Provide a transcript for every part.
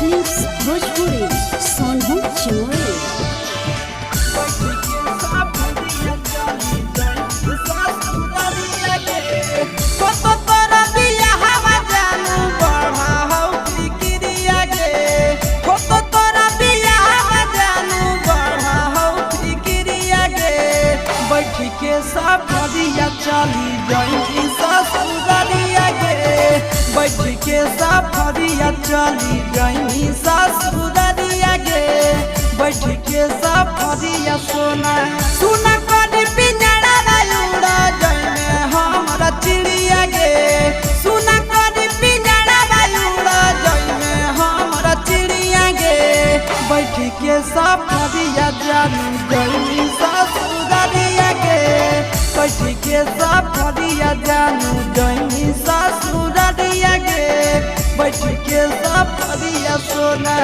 Films Bhojpuri Sonu चोरी। सफरिया चली जाई ससुरालिया गे, बैठ के सफरिया चली जाई ससुरालिया गे, बैठ के सफरिया सोना सुना करी पिंजरा उड़ा जाए हमारा चिड़िया गे, सुना करी पिंजरा उड़ा जाए हमारा चिड़िया गे, बैठ के सफरिया चली जाई ससुरालिया गे, बैठ के सफरिया जानू गई ससुरालिया गे, बैठ के सफरिया सोना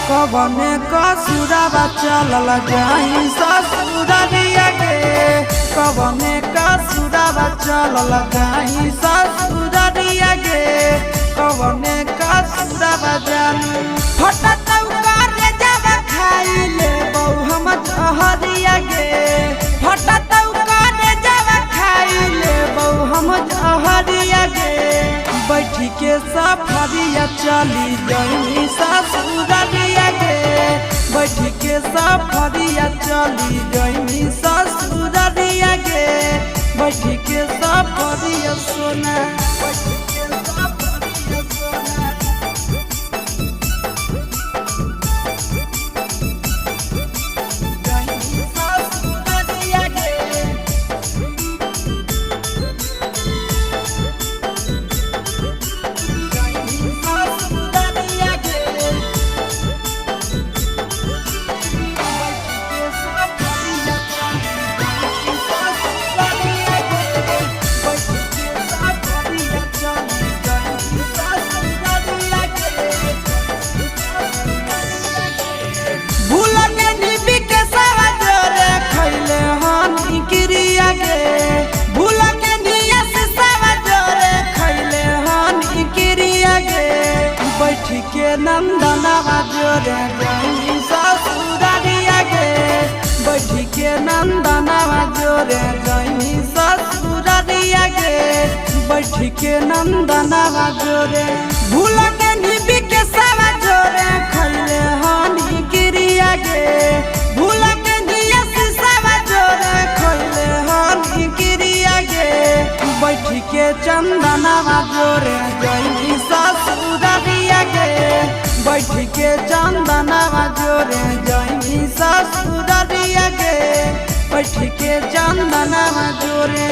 कवने कसुरवा चलल जाई ससुरालिया गे, कवने कसुरवा चलल जाई ससुरालिया गे, कवने कसुरवा जानू फटत करे जब खाई ले बहु हम जहरिया गे, फटत करे जब खाई ले बहु हम जहरिया गे, बैठ के सफरिया चली जाई ससुरालिया गे, बैठ के सफरिया चली जाई ससुरालिया गे, बैठ के सफरिया सोना के नंदनवा जोरे जाई ससुरालिया गे, बैठ के नंदनवा जोरे जाई ससुरालिया गे, बैठ के नंदनवा जोरे भूल के निबी के सवा जोरे खैले हानी गिरिया गे, भूल के निया से सवा जोरे खैले हानी गिरिया गे, बैठ के चंदनवा जोरे जाई ससुरालिया गे, बैठ के चंदनवा जोरे जाई ससुरालिया गे, बैठ के चंदनवा जोरे